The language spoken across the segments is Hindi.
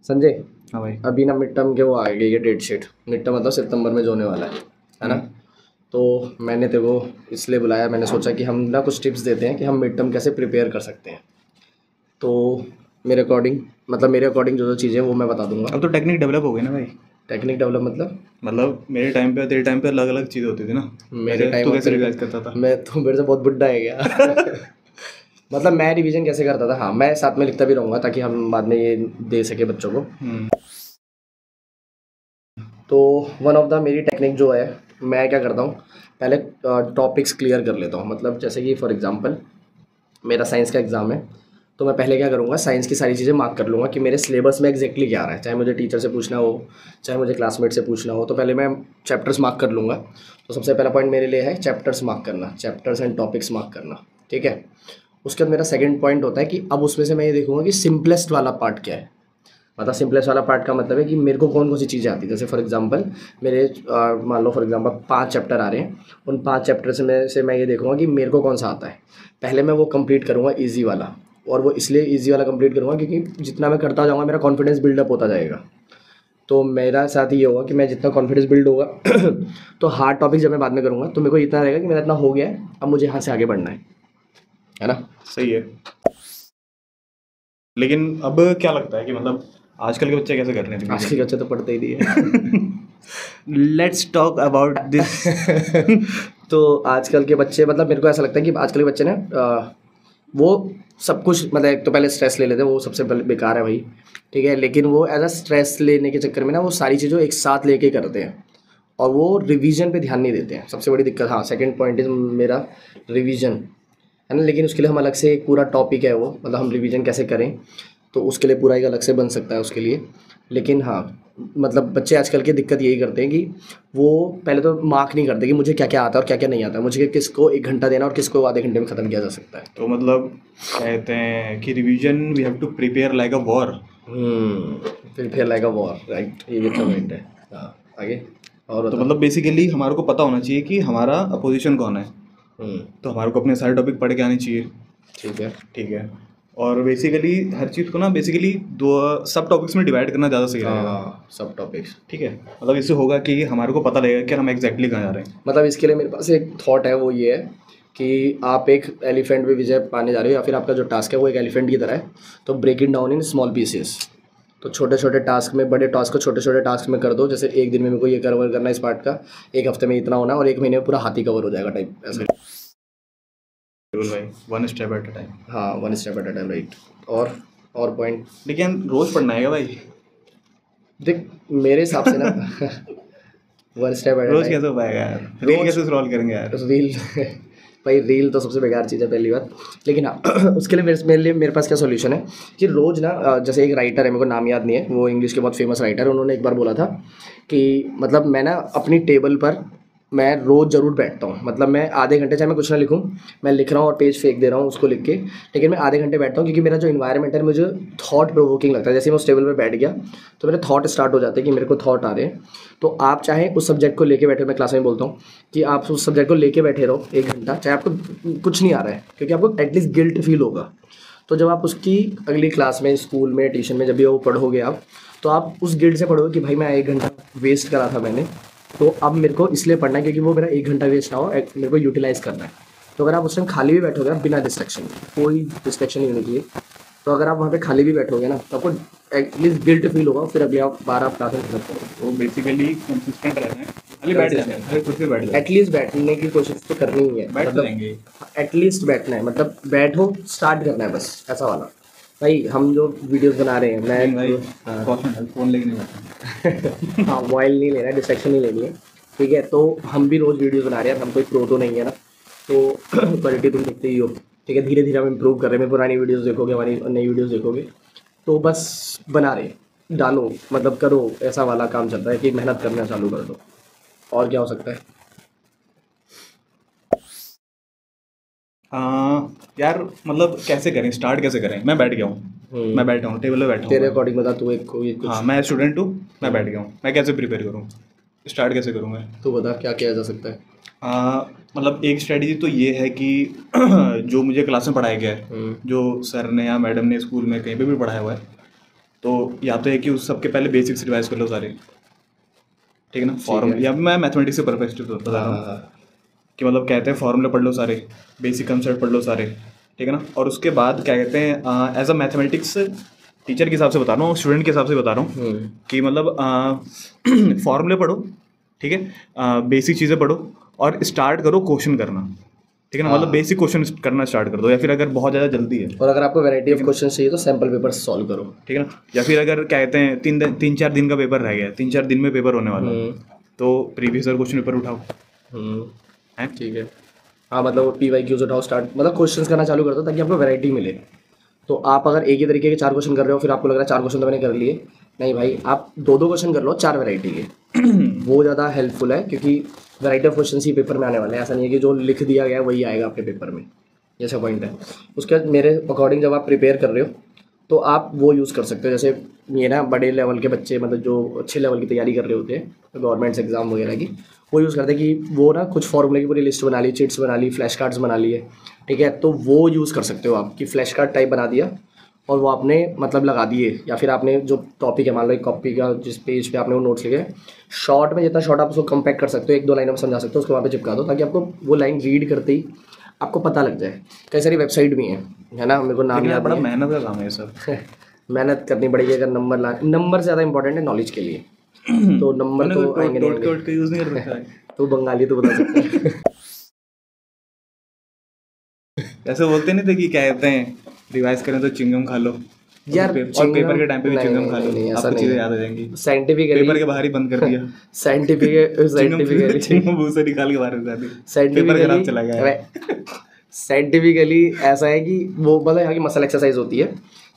संजय, हाँ भाई। अभी ना मिड टर्म के वो आ गई है डेट शीट। मिड टर्म मतलब सितंबर में जो होने वाला है ना। तो मैंने तेरे को इसलिए बुलाया, मैंने सोचा कि हम ना कुछ टिप्स देते हैं कि हम मिड टर्म कैसे प्रिपेयर कर सकते हैं। तो मेरे अकॉर्डिंग जो जो चीज़ें वो मैं बता दूंगा। अब तो टेक्निक डेवलप हो गई ना भाई। टेक्निक डेवलप मतलब मेरे टाइम पे तेरे टाइम पे अलग अलग चीज़ें होती थी ना। मेरे टाइम तू और कैसे तेरे रिवाइज टाइम, करता था? मैं तो मेरे से बहुत बुड्ढा है गया। मतलब मैं रिवीजन कैसे करता था, हाँ मैं साथ में लिखता भी रहूँगा ताकि हम बाद में ये दे सके बच्चों को। तो वन ऑफ द मेरी टेक्निक जो है, मैं क्या करता हूँ, पहले टॉपिक्स क्लियर कर लेता हूँ। मतलब जैसे कि फॉर एग्जांपल मेरा साइंस का एग्ज़ाम है, तो मैं पहले क्या करूँगा, साइंस की सारी चीज़ें मार्क कर लूँगा कि मेरे सिलेबस में एग्जैक्टली क्या आ रहा है। चाहे मुझे टीचर से पूछना हो, चाहे मुझे क्लासमेट से पूछना हो, तो पहले मैं चैप्टर्स मार्क कर लूँगा। तो सबसे पहला पॉइंट मेरे लिए है चैप्टर्स मार्क करना, चैप्टर्स एंड टॉपिक्स मार्क करना, ठीक है। उसके बाद मेरा सेकंड पॉइंट होता है कि अब उसमें से मैं ये देखूँगा कि सिंपलेस्ट वाला पार्ट क्या है। मतलब सिंपलेस्ट वाला पार्ट का मतलब है कि मेरे को कौन कौन सी चीज़ें आती है। जैसे फॉर एग्जांपल मेरे मान लो फॉर एग्जांपल 5 चैप्टर आ रहे हैं, उन 5 चैप्टर से मैं ये देखूँगा कि मेरे को कौन सा आता है। पहले मैं वो कंप्लीट करूँगा ईजी वाला, और वो इसलिए ईजी वाला कंप्लीट करूँगा क्योंकि जितना मैं करता जाऊँगा मेरा कॉन्फिडेंस बिल्डअप होता जाएगा। तो मेरा साथ ये होगा कि मैं जितना कॉन्फिडेंस बिल्ड होगा तो हार्ड टॉपिक जब मैं बाद में करूँगा तो मेरे को इतना रहेगा कि मेरा इतना हो गया है, अब मुझे यहाँ से आगे बढ़ना है ना। सही है। लेकिन अब क्या लगता है कि मतलब आजकल के बच्चे कैसे कर रहे हैं आज के रिवीजन? बच्चे तो पढ़ते ही नहीं है। Let's talk about this. तो आजकल के बच्चे, मतलब मेरे को ऐसा लगता है कि आजकल के बच्चे ना वो सब कुछ, मतलब एक तो पहले स्ट्रेस ले लेते हैं, वो सबसे पहले बेकार है भाई, ठीक है। लेकिन वो एज अ स्ट्रेस लेने के चक्कर में ना वो सारी चीज़ें एक साथ लेके करते हैं और वो रिवीजन पे ध्यान नहीं देते हैं। सबसे बड़ी दिक्कत, हाँ सेकंड पॉइंट इज मेरा रिवीजन, है ना। लेकिन उसके लिए हम अलग से एक पूरा टॉपिक है वो, मतलब हम रिवीजन कैसे करें, तो उसके लिए पूरा एक अलग से बन सकता है उसके लिए। लेकिन हाँ, मतलब बच्चे आजकल की दिक्कत यही करते हैं कि वो पहले तो मार्क नहीं करते कि मुझे क्या क्या आता है और क्या क्या नहीं आता, मुझे किसको 1 घंटा देना और किसको आधे घंटे में ख़त्म किया जा सकता है। तो मतलब कहते हैं कि revision we have to prepare like a war. फिर लाइक अ वॉर, राइट, ये भी अच्छा पॉइंट है। हाँ, आगे और तो बता। मतलब बेसिकली हमारे को पता होना चाहिए कि हमारा अपोजिशन कौन है। हम्म, तो हमारे को अपने सारे टॉपिक पढ़ के आने चाहिए। ठीक है। ठीक है। और बेसिकली हर चीज़ को ना बेसिकली दो सब टॉपिक्स में डिवाइड करना ज़्यादा सही रहेगा। हाँ, सब टॉपिक्स। ठीक है। मतलब इससे होगा कि हमारे को पता लगेगा कि हम एग्जैक्टली कहाँ जा रहे हैं। मतलब इसके लिए मेरे पास एक थॉट है, वो ये है कि आप एक एलिफेंट पे विजय पाने जा रहे हो, या फिर आपका जो टास्क है वो एक एलिफेंट की तरह है। तो break it down in small pieces. तो छोटे छोटे टास्क में, बड़े टास्क को छोटे छोटे टास्क में कर दो। जैसे एक दिन में मेरे को ये कवर करना है इस पार्ट का, एक हफ्ते में इतना होना है, और एक महीने में पूरा हाथी कवर हो जाएगा टाइप ऐसे। बिल्कुल भाई, one step at a time. हाँ, one step at a time, right. और पॉइंट लेकिन रोज़ पढ़ना है क्या भाई? देख, मेरे हिसाब से ना वन स्टेप एट अ रोज़ टाइम। कैसे हो पाएगा यार? रील रोज कैसे स्क्रॉल करेंगे यार? रील भाई रील तो सबसे बेकार चीज़ है पहली बात। लेकिन हाँ उसके लिए मेरे पास क्या सॉल्यूशन है कि रोज़ ना जैसे एक राइटर है, मेरे को नाम याद नहीं है, वो इंग्लिश के बहुत फेमस राइटर है, उन्होंने एक बार बोला था कि मतलब मैं ना अपनी टेबल पर मैं रोज़ ज़रूर बैठता हूँ। मतलब मैं आधे घंटे, चाहे मैं कुछ ना लिखूँ, मैं लिख रहा हूँ और पेज फेंक दे रहा हूँ उसको लिख के, लेकिन मैं आधे घंटे बैठता हूँ क्योंकि मेरा जो इन्वायरमेंट है मुझे थॉट प्रोवोकिंग लगता है। जैसे मैं उस टेबल पर बैठ गया तो मेरे थॉट स्टार्ट हो जाते हैं कि मेरे को थॉट आ रहे हैं। तो आप चाहे उस सब्जेक्ट को लेके बैठे हो, मैं क्लास में बोलता हूँ कि आप उस सब्जेक्ट को लेके बैठे रहो 1 घंटा, चाहे आपको कुछ नहीं आ रहा है, क्योंकि आपको एटलीस्ट गिल्ट फील होगा। तो जब आप उसकी अगली क्लास में, स्कूल में, ट्यूशन में जब भी वो पढ़ोगे आप, तो आप उस गिल्ट से पढ़ोगे कि भाई मैं 1 घंटा वेस्ट करा था मैंने, तो अब मेरे को इसलिए पढ़ना है क्योंकि वो मेरा 1 घंटा वेस्ट ना हो, मेरे को यूटिलाइज़ करना है। तो अगर आप उस टाइम खाली भी बैठोगे आप, बिना डिस्ट्रैक्शन, कोई डिस्ट्रैक्शन नहीं होनी चाहिए, तो अगर आप वहाँ पे खाली भी बैठोगे ना तो आपको एटलीस्ट गिल्ट फील होगा, फिर अगले आप 12 क्लास में खत्म करोगे। तो बेसिकली कंसिस्टेंट रहना है। खाली बैठ जाना है, खाली कुर्सी पे बैठ जाना एटलीस्ट बैठने की कोशिश तो करनी ही है, है। बैठ तो जाएंगे। एटलीस्ट बैठना है, मतलब बैठो, स्टार्ट करना है बस, ऐसा वाला। भाई हम जो वीडियोस बना रहे हैं, लेकिन भाई हाँ कॉशन है, फोन लेके नहीं बैठना। हाँ, मोबाइल नहीं लेना है, डिस्ट्रैक्शन नहीं लेनी है, ठीक है। तो हम भी रोज़ वीडियोस बना रहे हैं, हम कोई प्रो तो नहीं है ना, तो क्वालिटी तुम देखते ही हो, ठीक है। धीरे धीरे हम इम्प्रूव कर रहे हैं, पुरानी वीडियोस देखोगे, हमारी नई वीडियोस देखोगे, तो बस बना रहे हैं, डालो, मतलब करो, ऐसा वाला काम चल रहा है कि मेहनत करना चालू कर दो। और क्या हो सकता है। यार मतलब कैसे करें, स्टार्ट कैसे करें? मैं बैठ गया हूँ, मैं बैठा हूँ, टेबल पे बैठा हूँ तेरे मैं। अकॉर्डिंग बता, तू एक कोई कुछ, हाँ, मैं स्टूडेंट हूँ, मैं बैठ गया हूँ, मैं कैसे प्रिपेयर करूँ? स्टार्ट कैसे करूँ मैं? तू बता क्या किया जा सकता है। मतलब एक स्ट्रेटजी तो ये है कि जो मुझे क्लास में पढ़ाया गया है, जो सर ने या मैडम ने स्कूल में कहीं पे भी पढ़ाया हुआ है, तो या तो है कि उस सबके पहले बेसिक्स रिवाइज कर लो सारे, ठीक है ना, फॉर्मूला, या मैं मैथमेटिक्स से परफेक्ट बता रहा हूँ कि मतलब कहते हैं फॉर्मूले पढ़ लो सारे, बेसिक कंसेप्ट पढ़ लो सारे, ठीक है ना। और उसके बाद क्या कहते हैं, एज अ मैथमेटिक्स टीचर के हिसाब से बता रहा हूँ, स्टूडेंट के हिसाब से बता रहा हूँ कि मतलब फॉर्मूले पढ़ो, ठीक है, बेसिक चीज़ें पढ़ो और स्टार्ट करो क्वेश्चन करना, ठीक है ना। मतलब बेसिक क्वेश्चन करना स्टार्ट कर दो, या फिर अगर बहुत ज़्यादा जल्दी है और अगर आपको वैरायटी ऑफ क्वेश्चन चाहिए तो सैम्पल पेपर सॉल्व करो, ठीक है ना। या फिर अगर क्या कहते हैं 3-4 दिन का पेपर रह गया, 3-4 दिन में पेपर होने वाला है, तो प्रीवियस ईयर क्वेश्चन पेपर उठाओ, हैं, ठीक है। हाँ, मतलब PYQs उठाओ, स्टार्ट मतलब क्वेश्चंस करना चालू कर दो ताकि आपको वैरायटी मिले। तो आप अगर एक ही तरीके के 4 क्वेश्चन कर रहे हो, फिर आपको लग रहा है 4 क्वेश्चन तो मैंने कर लिए, नहीं भाई, आप 2-2 क्वेश्चन कर लो 4 वैरायटी के। वो ज़्यादा हेल्पफुल है, क्योंकि variety of question he paper में आने वाले हैं। ऐसा नहीं है कि जो लिख दिया गया है वही आएगा आपके पेपर में, जैसा पॉइंट है। उसके बाद मेरे अकॉर्डिंग जब आप प्रिपेयर कर रहे हो तो आप वो यूज़ कर सकते हो, जैसे ये ना बड़े लेवल के बच्चे, मतलब जो अच्छे लेवल की तैयारी कर रहे होते हैं गवर्नमेंट्स एग्जाम वगैरह की, वो यूज़ करते हैं कि वो ना कुछ फॉर्मूले की पूरी लिस्ट बना ली, चिट्स बना ली, फ्लैश कार्ड्स बना लिए, ठीक है। तो वो यूज़ कर सकते हो आप कि फ्लैश कार्ड टाइप बना दिया और वो आपने मतलब लगा दिए, या फिर आपने जो टॉपिक है, मान लो एक कॉपी का जिस पेज पे आपने वो नोट्स लिखे, शॉर्ट में जितना शॉर्ट आप उसको कम्पैक्ट कर सकते हो, 1-2 लाइनों में समझा सकते हो, उसको वहाँ पे चिपका दो ताकि आपको वो लाइन रीड करते ही आपको पता लग जाए। कई सारी वेबसाइट भी हैं, है ना, मेरे को नाम याद बड़ा नहीं है। मेहनत का काम है ये सब। मेहनत करनी पड़ेगी अगर नंबर ज़्यादा इंपॉर्टेंट है नॉलेज के लिए, तो नंबर तो आएंगे नहीं आएंगे। टोट के यूज़ नहीं कर रखा है। तो बंगाली तो बता सकते हैं। ऐसे बोलते नहीं थे कि क्या कहते हैं, रिवाइज करें तो चिंगम खा लो यार, और पेपर के टाइम पे भी नहीं, चिंगम खा लो, नहीं, ऐसा आपको नहीं चीज़ें है। याद आ जाएंगी। साइंटिफिकली पेपर के बाहर ही बंद कर दिया, साइंटिफिकली चिंगम मुंह से निकाल के बाहर रख दी, पेपर खराब चला गया। साइंटिफिकली ऐसा है कि वो मतलब यहाँ की मसल एक्सरसाइज होती है,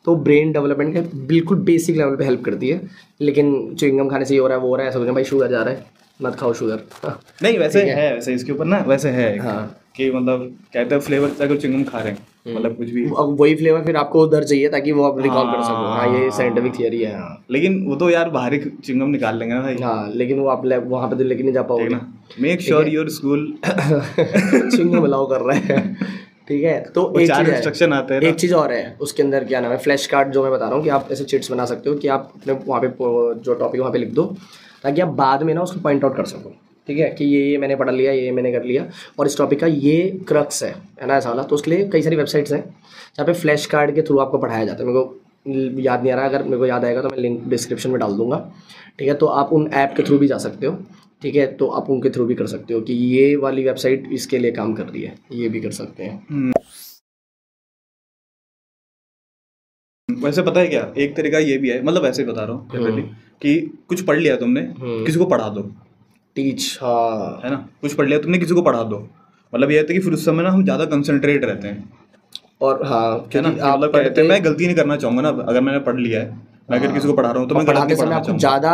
तो ब्रेन डेवलपमेंट के बिल्कुल बेसिक लेवल पे हेल्प करती है। लेकिन च्युइंगम खाने से ये हो रहा है, वो हो रहा है, ऐसा बोलते हैं भाई शुगर जा रहा है, मत खाओ शुगर। नहीं वैसे है, वैसे इसके ऊपर ना वैसे है हाँ, कि मतलब कहते हैं फ्लेवर अगर चिंगम खा रहे हैं, मतलब कुछ भी, अब वही फ्लेवर फिर आपको उधर चाहिए ताकि वो आप रिकॉल कर सको। हाँ, ये साइंटिफिक थियरी है। हाँ, लेकिन वो तो यार बाहर ही चिंगम निकाल लेंगे ना भाई। हाँ, लेकिन वो आप वहाँ पे तो लेके नहीं जा पाओगे ना। Make sure your school chewing gum allow कर रहा है, ठीक है। तो एक चार चीज़ इंस्ट्रक्शन आते हैं ना। एक चीज़ और है उसके अंदर, क्या नाम है, फ्लैश कार्ड जो मैं बता रहा हूँ कि आप ऐसे चिट्स बना सकते हो कि आप अपने वहाँ पे जो टॉपिक वहाँ पे लिख दो, ताकि आप बाद में ना उसको पॉइंट आउट कर सको, ठीक है, कि ये मैंने पढ़ लिया, ये मैंने कर लिया, और इस टॉपिक का ये क्रक्स है ना, ऐसा वाला। तो उसके लिए कई सारी वेबसाइट्स हैं जहाँ पे फ्लैश कार्ड के थ्रू आपको पढ़ाया जाता है। मेरे को याद नहीं आ रहा, अगर मेरे को याद आएगा तो मैं लिंक डिस्क्रिप्शन में डाल दूंगा, ठीक है। तो आप उन ऐप के थ्रू भी जा सकते हो, ठीक है। तो आप उनके थ्रू भी कर सकते हो कि ये वाली वेबसाइट इसके लिए काम कर रही है, ये भी कर सकते हैं। वैसे पता है क्या, एक तरीका ये भी है, मतलब वैसे ही बता रहा हूँ जनरली, कि कुछ पढ़ लिया तुमने, किसी को पढ़ा दो, टीच, हाँ, है ना, कुछ पढ़ लिया तुमने किसी को पढ़ा दो, मतलब ये है कि फिर उस समय ना हम ज़्यादा कंसंट्रेट रहते हैं, और हाँ, है ना, आप मतलब कहते हैं मैं गलती नहीं करना चाहूँगा ना, अगर मैंने पढ़ लिया है, मैं अगर किसी को पढ़ा रहा हूँ तो मैं पढ़ाते समय आपको ज़्यादा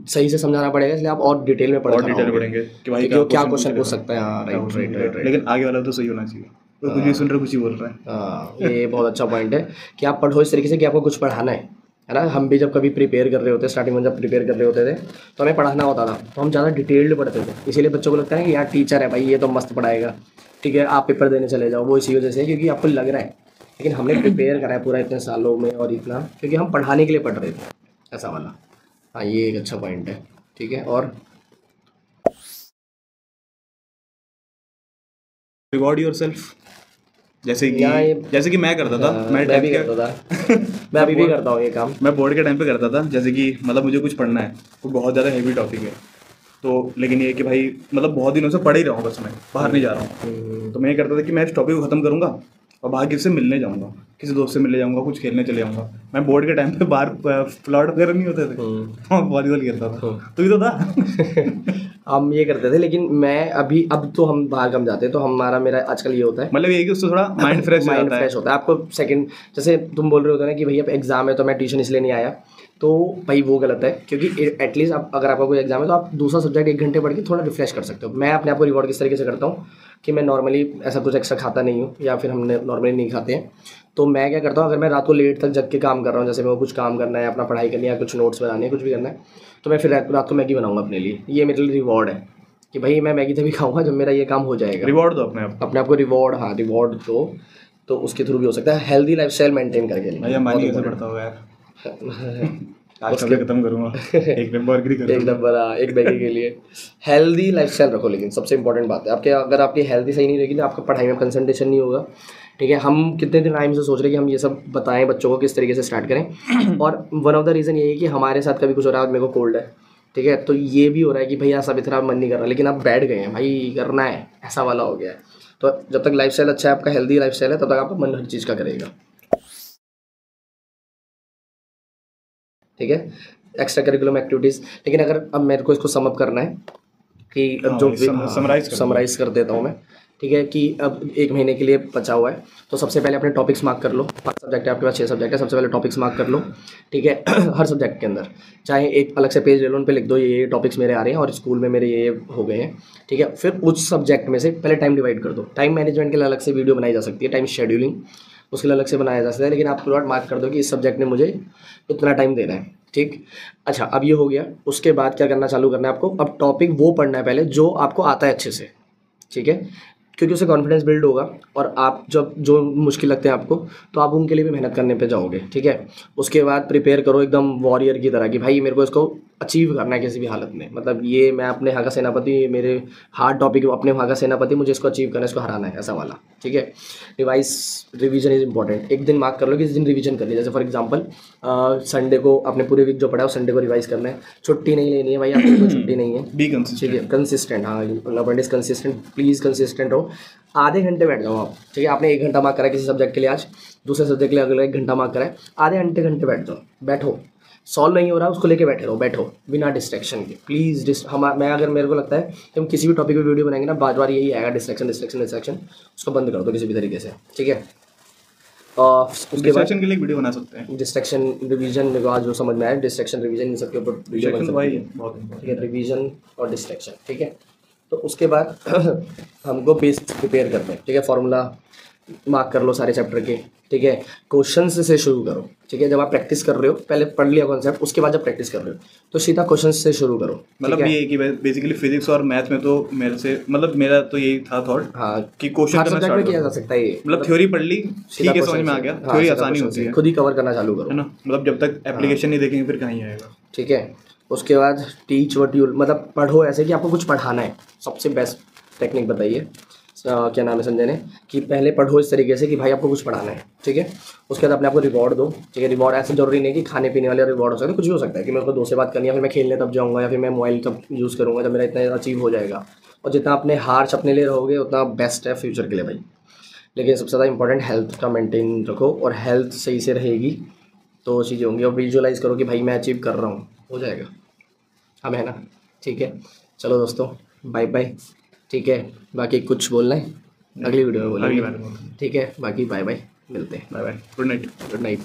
सही से समझाना पड़ेगा, इसलिए आप और डिटेल में पढ़ेंगे कि भाई क्या क्वेश्चन पूछ सकता है। हाँ, राइट। लेकिन आगे वाला तो सही होना चाहिए, तो कुछ भी सुन रहे कुछ ही बोल रहा है। हाँ, ये बहुत अच्छा पॉइंट है कि आप पढ़ो इस तरीके से कि आपको कुछ पढ़ाना है ना। हम भी जब कभी प्रिपेयर कर रहे होते, स्टार्टिंग में जब प्रिपेयर कर रहे होते थे तो हमें पढ़ाना होता था, तो हम ज़्यादा डिटेल्ड पढ़ते थे। इसीलिए बच्चों को लगता है कि यार टीचर है भाई, ये तो मस्त पढ़ाएगा, ठीक है, आप पेपर देने चले जाओ। वो इसी वजह से, क्योंकि आपको लग रहा है, लेकिन हमने प्रिपेयर करा है पूरा इतने सालों में, और इतना क्योंकि हम पढ़ाने के लिए पढ़ रहे थे, ऐसा वाला। हाँ, ये एक अच्छा पॉइंट है, ठीक है। और रिवॉर्ड योरसेल्फ, जैसे कि मैं करता था, मैं भी करता था मैं अभी भी करता हूँ ये काम। मैं बोर्ड के टाइम पे करता था, जैसे कि मतलब मुझे कुछ पढ़ना है, वो बहुत ज़्यादा हेवी टॉपिक है, तो लेकिन ये कि भाई मतलब बहुत दिनों से पढ़ ही रहा हूँ, बस मैं बाहर नहीं जा रहा हूँ, तो मैं ये करता था कि मैं इस टॉपिक को ख़त्म करूँगा और बाहर किसी से मिलने जाऊँगा, किसी दोस्त से मिलने जाऊँगा, कुछ खेलने चले जाऊँगा। मैं बोर्ड के टाइम पे बाहर प्लॉट वगैरह नहीं होते थे, वॉलीबॉल खेलता था, तो ये तो था। हम ये करते थे, लेकिन मैं अब तो हम बाहर कम जाते हैं, तो मेरा आजकल ये होता है, मतलब ये कि उससे थोड़ा माइंड फ्रेश होता है। आपको सेकंड, जैसे तुम बोल रहे होते ना कि भैया एग्जाम है तो मैं ट्यूशन इसलिए नहीं आया, तो भाई वो गलत है, क्योंकि एटलीस्ट अगर आपका कोई एग्जाम है तो आप दूसरा सब्जेक्ट 1 घंटे पढ़ के थोड़ा रिफ्रेश कर सकते हो। मैं अपने आप को रिवॉर्ड किस तरीके से करता हूँ कि मैं नॉर्मली ऐसा कुछ एक्स्ट्रा खाता नहीं हूँ, या फिर हमने नॉर्मली नहीं खाते हैं, तो मैं क्या करता हूँ, अगर मैं रात को लेट तक जग के काम कर रहा हूँ, जैसे मेरे को कुछ काम करना है, अपना पढ़ाई करनी है, कुछ नोट्स बनाने हैं, कुछ भी करना है, तो मैं फिर रात को मैगी बनाऊँगा अपने लिए। ये मेरे लिए रिवॉर्ड है कि भाई मैं मैगी तभी खाऊंगा जब मेरा ये काम हो जाएगा। रिवॉर्ड दो अपने आप को रिवॉर्ड। हाँ, रिवॉर्ड दो, तो उसके थ्रू भी हो सकता है, हेल्दी लाइफस्टाइल मेंटेन करके लिए। भैया मानी कैसे पड़ता होगा यार। आज का मैं खत्म करूंगा, एक नंबर की एक करूंगा। नंबर, एक बैगे के लिए हेल्दी लाइफस्टाइल रखो, लेकिन सबसे इंपॉर्टेंट बात है आपके, अगर आपकी हेल्थ ही सही नहीं रहेगी ना, आपका पढ़ाई में कंसंट्रेशन नहीं होगा। ठीक है, हम कितने दिन टाइम से सोच रहे हैं कि हम ये सब बताएं बच्चों को किस तरीके से स्टार्ट करें, और वन ऑफ द रीज़न ये है कि हमारे साथ कभी कुछ हो रहा है, आज मेरे को कोल्ड है, ठीक है, तो ये भी हो रहा है कि भैया सब इतना मन नहीं कर रहा, लेकिन आप बैठ गए हैं भाई करना है, ऐसा वाला हो गया है। तो जब तक लाइफस्टाइल अच्छा है, आपका हेल्दी लाइफस्टाइल है, तब तक आपका मन हर चीज़ का करेगा। ठीक है, एक्स्ट्रा करिकुलम एक्टिविटीज़। लेकिन अगर अब मेरे को इसको समअप करना है कि हाँ, जो summarize कर दो। समराइज़ कर देता हूँ मैं। ठीक है, कि अब 1 महीने के लिए बचा हुआ है, तो सबसे पहले अपने टॉपिक्स मार्क कर लो। 5 सब्जेक्ट है आपके पास, 6 सब्जेक्ट है, सबसे पहले टॉपिक्स मार्क कर लो। ठीक है हर सब्जेक्ट के अंदर चाहे एक अलग से पेज ले लो, उन पे लिख दो ये टॉपिक्स मेरे आ रहे हैं और स्कूल में मेरे ये हो गए हैं। ठीक है, फिर उस सब्जेक्ट में से पहले टाइम डिवाइड कर दो। टाइम मैनेजमेंट के लिए अलग से वीडियो बनाई जा सकती है, टाइम शेड्यूलिंग उसके लिए अलग से बनाया जा सकता है, लेकिन आप प्लॉट मार्क कर दो कि इस सब्जेक्ट में मुझे इतना टाइम देना है। ठीक, अच्छा अब ये हो गया, उसके बाद क्या करना चालू करना है आपको, अब टॉपिक वो पढ़ना है पहले जो आपको आता है अच्छे से। ठीक है, क्योंकि उससे कॉन्फिडेंस बिल्ड होगा, और आप जब जो मुश्किल लगते हैं आपको, तो आप उनके लिए भी मेहनत करने पे जाओगे। ठीक है, उसके बाद प्रिपेयर करो एकदम वॉरियर की तरह कि भाई मेरे को इसको अचीव करना है किसी भी हालत में, मतलब ये मैं अपने यहाँ का सेनापति, ये मेरे हार्ड टॉपिक अपने वहाँ का सेनापति, मुझे इसको अचीव करना है, इसको हराना है, ऐसा वाला। ठीक है, रिवीजन इज़ इंपॉर्टेंट। एक दिन मार्क कर लो कि इस दिन रिवीजन करनी है, जैसे फॉर एग्जांपल संडे को अपने पूरे वीक जो पढ़ा है संडे को रिवाइज करना है। छुट्टी नहीं लेनी है भाई, आपको कोई छुट्टी नहीं है। बी ठीक कंसिस्टेंट। है, कंसिस्टेंट, हाँ point is consistent, please consistent रहो। आधे घंटे बैठ जाओ आप। ठीक है, आपने 1 घंटा मार्क करा है किसी सब्जेक्ट के लिए, आज दूसरे सब्जेक्ट के लिए अगला 1 घंटा मार्क करा है, आधे घंटे बैठ जाओ, बैठो, सॉल्व नहीं हो रहा उसको लेके बैठे रहो, बैठो बिना डिस्ट्रैक्शन के प्लीज़। मैं अगर मेरे को लगता है कि हम किसी भी टॉपिक पे वीडियो बनाएंगे ना, बार बार यही आएगा डिस्ट्रैक्शन डिस्ट्रैक्शन डिस्ट्रैक्शन, उसको बंद कर दो किसी भी तरीके से। ठीक है, और उसके बाद डिस्ट्रैक्शन के लिए वीडियो बना सकते हैं। डिस्ट्रैक्शन रिवीजन, मेरे को आज जो समझ में आया, डिस्ट्रैक्शन रिवीजन इन सबके ऊपर वीडियो बन डिस्ट्रैक्शन सकती भाई है। बहुत ठीक important है, रिवीजन और डिस्ट्रैक्शन। ठीक है, तो उसके बाद हमको बेसिक्स प्रिपेयर करते हैं। ठीक है, फार्मूला मार्क कर लो सारे चैप्टर के। ठीक है, क्वेश्चंस से शुरू करो। ठीक है, जब आप प्रैक्टिस कर रहे हो, पहले पढ़ लिया कॉन्सेप्ट, उसके बाद जब प्रैक्टिस कर रहे हो तो सीधा क्वेश्चंस से शुरू करो। मतलब ये है कि बेसिकली फिजिक्स और मैथ में तो मेरे से मतलब मेरा तो यही था थॉट हाँ, कि क्वेश्चन हर करना सब्जेक्ट में स्टार्ट किया जा करो। सकता है ये, मतलब थ्योरी पढ़ ली, ठीक है, समझ में आ गया, थ्योरी आसानी होती है, खुद ही कवर करना चालू करो, है ना। मतलब जब तक एप्लीकेशन नहीं देखेंगे फिर कहीं आएगा। ठीक है, उसके बाद टीच व्हाट यू, मतलब पढ़ो ऐसे कि आपको कुछ पढ़ाना है। सबसे बेस्ट टेक्निक बताइए, क्या नाम है संजय ने, कि पहले पढ़ो इस तरीके से कि भाई आपको कुछ पढ़ाना है। ठीक है, उसके बाद अपने आपको रिवॉर्ड दो। ठीक है, रिवॉर्ड ऐसे जरूरी नहीं कि खाने पीने वाले रिवॉर्ड हो सकते हैं, कुछ भी हो सकता है कि मेरे को दोस्त से बात करनी है, फिर मैं खेलने तब जाऊँगा, या फिर मैं मोबाइल तब यूज़ करूँगा जब मेरा इतना अचीव हो जाएगा। और जितना अपने हार्श अपने लिए रहोगे उतना बेस्ट है फ्यूचर के लिए भाई। लेकिन सबसे ज़्यादा इंपॉर्टेंट हेल्थ का मेंटेन रखो, और हेल्थ सही से रहेगी तो चीज़ें होंगी। और विजुअलाइज़ करो कि भाई मैं अचीव कर रहा हूँ, हो जाएगा, हम है ना। ठीक है, चलो दोस्तों, बाय बाय। ठीक है, बाकी कुछ बोलना है अगली वीडियो में अगली बोलेंगे। बार ठीक है, बाकी बाय बाय, मिलते हैं, bye bye, good night. Good night.